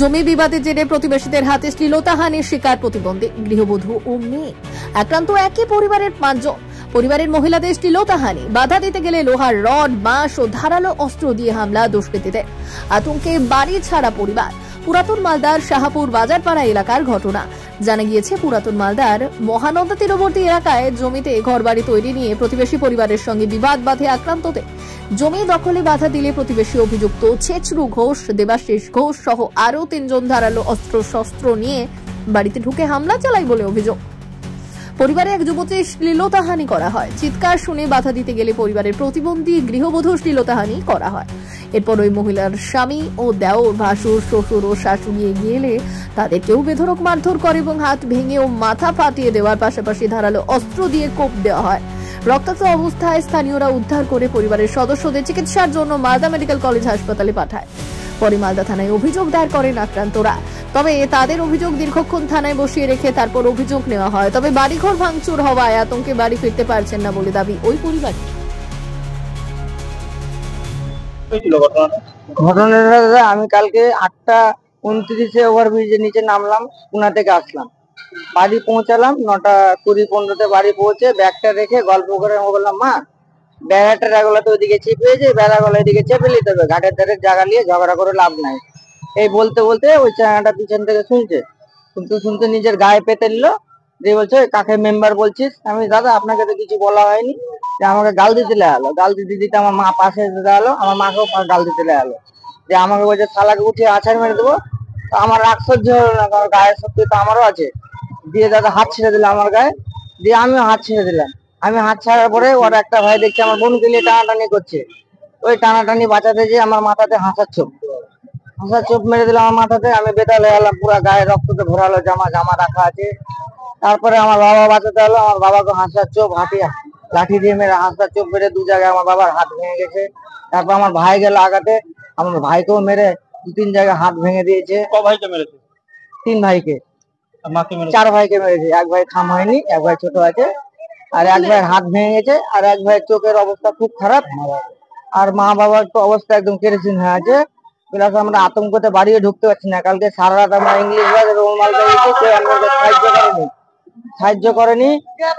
জমি বিবাদের জেরে প্রতিবেশীদের হাতে শ্লীলতাহানির শিকার প্রতিবন্ধী গৃহবধূ ও মেয়ে। আক্রান্ত একই পরিবারের 5 জন। পরিবারের মহিলাদের শ্লীলতাহানি বাধা দিতে গেলে লোহার রড, বাঁশ ও ধারালো অস্ত্র দিয়ে হামলা দুষ্কৃতীদের। আতঙ্কে বাড়ি ছাড়া পরিবার। পুরাতন মালদার শাহপুর বাজারপাড়া এলাকার ঘটনা। জানা গিয়েছে, পুরাতন মালদার মহানন্দা তীরবর্তী এলাকায় জমিতে ঘরবাড়ি তৈরি নিয়ে প্রতিবেশী পরিবারের সঙ্গে বিবাদ বাধে আক্রান্তদের। জমি দখলে বাধা দিলে প্রতিবেশী অভিযুক্ত ছেচরু ঘোষ, দেবাশিস ঘোষ সহ আরো 3 জন ধারালো অস্ত্র শস্ত্র নিয়ে বাড়িতে ঢুকে হামলা চালায় বলে অভিযোগ। পরিবারে এক যুবতীর শ্লীলতাহানি করা হয়। চিৎকার শুনে বাধা দিতে গেলে পরিবারের প্রতিবন্ধী গৃহবধূর শ্লীলতাহানি করা হয়। এরপর ওই মহিলার স্বামী ও দেওর, ভাসুর, শ্বশুর ও শাশুড়ি এগিয়ে এলে তাদেরকেও বেধড়ক মারধর করে এবং হাত ভেঙে ও মাথা ফাটিয়ে দেওয়ার পাশাপাশি ধারালো অস্ত্র দিয়ে কোপ দেওয়া হয়। রক্তাক্ত অবস্থায় স্থানীয়রা উদ্ধার করে পরিবারের সদস্যদের চিকিৎসার জন্য মালদা মেডিকেল কলেজ হাসপাতালে পাঠায়। পরে মালদা থানায় অভিযোগ দায়ের করেন আক্রান্তরা। তবে তাদের অভিযোগ দীর্ঘক্ষণ থানায় বসিয়ে রেখে তারপর অভিযোগ নেওয়া হয়। তবে বাড়িঘর ভাঙচুর হওয়ায় আতঙ্কে বাড়ি ফিরতে পারছেন না বলে দাবি ওই পরিবার। ঘটনাটা আমি কালকে 8:29 ওভারব্রিজের নিচে নামলাম, পুনা থেকে আসলাম, বাড়ি পৌঁছালাম 9:20-15 বাড়ি পৌঁছে ব্যাগটা রেখে গল্প করে বললাম, মা বেড়াটা রাগলাতে ওইদিকে চেপেছে, বেড়াগলা এদিকে চেপে নিতে হবে, ঘাটের ধারে জায়গা নিয়ে ঝগড়া করে লাভ নাই। এই বলতে বলতে ওই চাঙাটা পিছন থেকে শুনতে নিজের গায়ে পেতে নিল, দিয়ে বলছে কাকে মেম্বার বলছিস? আমি দাদা আপনাকে তো কিছু বলা হয়নি। যে আমাকে গাল দিতে লাগলো, গাল দিতে দিতে আমার মা পাশে দাঁড়ালো, আমার মাকেও গাল দিতে লাগলো, যে আমাকে বলছে শালাকে উঠিয়ে আছাড় মেরে দেবো। তো আমার রাগ সহ্য হলো না, কারণ গায়ের শক্তি তো আমারও আছে। দিয়ে দাদা হাত ছেড়ে দিল আমার গায়ে, দিয়ে আমিও হাত ছেড়ে দিলাম। আমি হাত ছাড়ার পরে ওর একটা ভাই দেখছে আমার বোনকে নিয়ে টানাটানি করছে। ওই টানাটানি বাঁচাতে যে আমার মাথাতে হাসার চোপ মেরে দিল আমার মাথাতে। আমি বেতাল হয়ে গেলাম, পুরো গায়ে রক্ততে ভরালো, জামা রাখা আছে। তারপরে আমার বাবা বাঁচাতে হলো, আমার বাবাকে হাসার চোপ লাঠি দিয়ে মেরে হাসার চোপ মেরে 2 জায়গায় আমার বাবার হাত ভেঙে গেছে। তারপর আমার ভাই গেল আগাতে, আমার ভাইকেও মেরে 2-3 জায়গায় হাত ভেঙে দিয়েছে। ক ভাইকে মেরেছে? 3 ভাইকে। মাকে মেরেছে? 4 ভাইকে মেরেছে। এক ভাই খাম হয়নি, এক ভাই ছোট আছে, আর এক ভাইয়ের হাত ভেঙে গেছে, আর এক ভাইয়ের চোখের অবস্থা খুব খারাপ, আর মা বাবার তো অবস্থা একদম কেরোসিন হয়ে আছে। প্লাস আমরা আতঙ্কতে বাড়িও ঢুকতে পারছি না। কালকে সারা রাত আমরা ইংলিশ সাহায্য করেনি।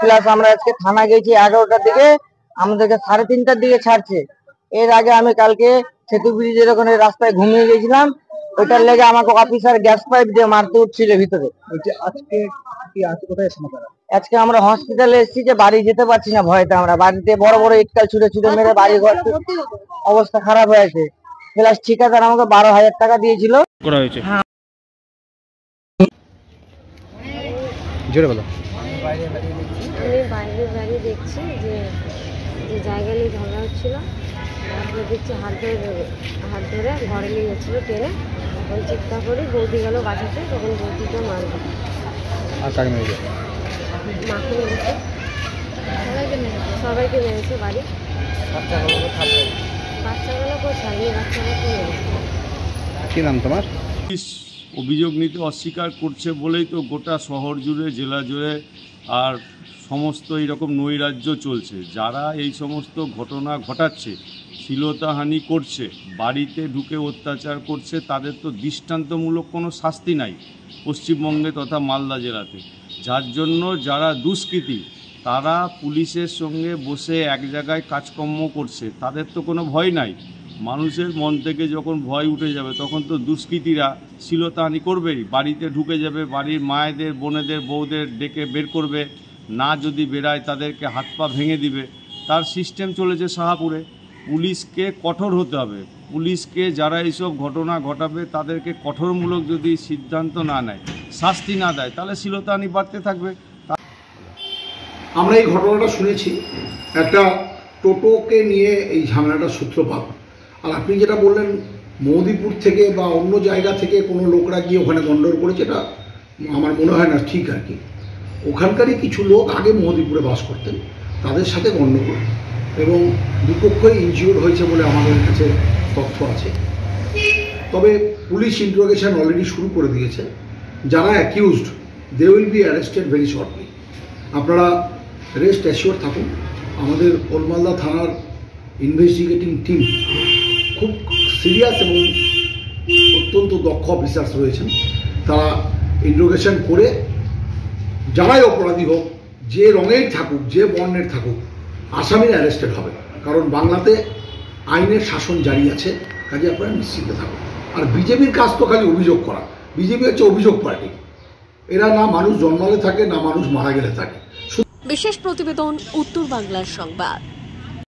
প্লাস আমরা আজকে থানা গেছি 11টার দিকে, আমাদেরকে 3:30টার দিকে ছাড়ছে। এর আগে আমি কালকে সেতু ব্রিজের ওখানে রাস্তায় ঘুমিয়ে গেছিলাম, ওইটার লেগে আমাকে অফিসার গ্যাস পাইপ দিয়ে মারতে উঠছিল ভিতরে। আজকে আমরা হসপিটালে এসেছি, যে বাড়ি যেতে পারছি না ভয়তে। আমরা বাড়িতে বড় বড় ইটকাল ছুটে মেরে বাড়ি ঘর অবস্থা খারাপ হয়েছে। প্লাস ঠিকাদার আমাকে 12,000 টাকা দিয়েছিল। আমি বাইরে দাঁড়িয়ে দেখছি যে জায়গা নিয়ে ঝগড়া হচ্ছিল। তারপরে দেখছি হাত ধরে ঘরে নিয়ে যাচ্ছিলো টেনে। ওই চিৎকার করে বৌদি গেল বাঁচাতে, তখন বৌদিকে মারবে। মাকে মেরেছে, সবাইকে মেরেছে বাড়ি। বাচ্চাগুলো কোথায়? বাচ্চাগুলোকে মেরেছে। কি নাম তোমার? অভিযোগ নিতে অস্বীকার করছে বলেই তো গোটা শহর জুড়ে, জেলা জুড়ে আর সমস্ত এইরকম নৈরাজ্য চলছে। যারা এই সমস্ত ঘটনা ঘটাচ্ছে, শ্লীলতাহানি করছে, বাড়িতে ঢুকে অত্যাচার করছে, তাদের তো দৃষ্টান্তমূলক কোনো শাস্তি নাই পশ্চিমবঙ্গে তথা মালদা জেলাতে। যার জন্য যারা দুষ্কৃতী তারা পুলিশের সঙ্গে বসে এক জায়গায় কাজকর্ম করছে, তাদের তো কোনো ভয় নাই। মানুষের মন থেকে যখন ভয় উঠে যাবে তখন তো দুষ্কৃতীরা শ্লীলতাহানি করবেই, বাড়িতে ঢুকে যাবে, বাড়ির মায়েদের, বোনেদের, বউদের ডেকে বের করবে, না যদি বেরায় তাদেরকে হাত পা ভেঙে দিবে। তার সিস্টেম চলেছে শাহপুরে। পুলিশকে কঠোর হতে হবে। পুলিশকে যারা এইসব ঘটনা ঘটাবে তাদেরকে কঠোরমূলক যদি সিদ্ধান্ত না নেয়, শাস্তি না দেয়, তাহলে শ্লীলতাহানি বাড়তে থাকবে। আমরা এই ঘটনাটা শুনেছি, একটা টোটোকে নিয়ে এই ঝামেলাটার সূত্রপাত। আর আপনি যেটা বললেন মোদিপুর থেকে বা অন্য জায়গা থেকে কোনো লোকরা গিয়ে ওখানে গন্ডগোল করেছে, এটা আমার মনে হয় না ঠিক আর কি। ওখানকারই কিছু লোক আগে মোদিপুরে বাস করতেন, তাদের সাথে গন্ডগোল, এবং দুপক্ষই ইনজিওর্ড হয়েছে বলে আমাদের কাছে তথ্য আছে। তবে পুলিশ ইন্টারোগেশন অলরেডি শুরু করে দিয়েছে। যারা accused they will be arrested very shortly. আপনারা রেস্ট অ্যাসিওর থাকুন। আমাদের ওলমালদা থানার ইনভেস্টিগেটিং টিম খুব সিরিয়াস এবং অত্যন্ত দক্ষ অফিসার্স রয়েছেন, তারা ইন্ট্রোগেশন করে যারাই অপরাধী হোক, যে রঙের থাকুক, যে বর্ণের থাকুক, আসামিরা অ্যারেস্টেড হবে। কারণ বাংলাতে আইনের শাসন জারি আছে, কাজে আপনারা নিশ্চিন্ত থাকুন। আর বিজেপির কাজ তো খালি অভিযোগ করা। বিজেপি হচ্ছে অভিযোগ পার্টি, এরা না মানুষ জন্মালে থাকে, না মানুষ মারা গেলে থাকে। বিশেষ প্রতিবেদন, উত্তর বাংলার সংবাদ।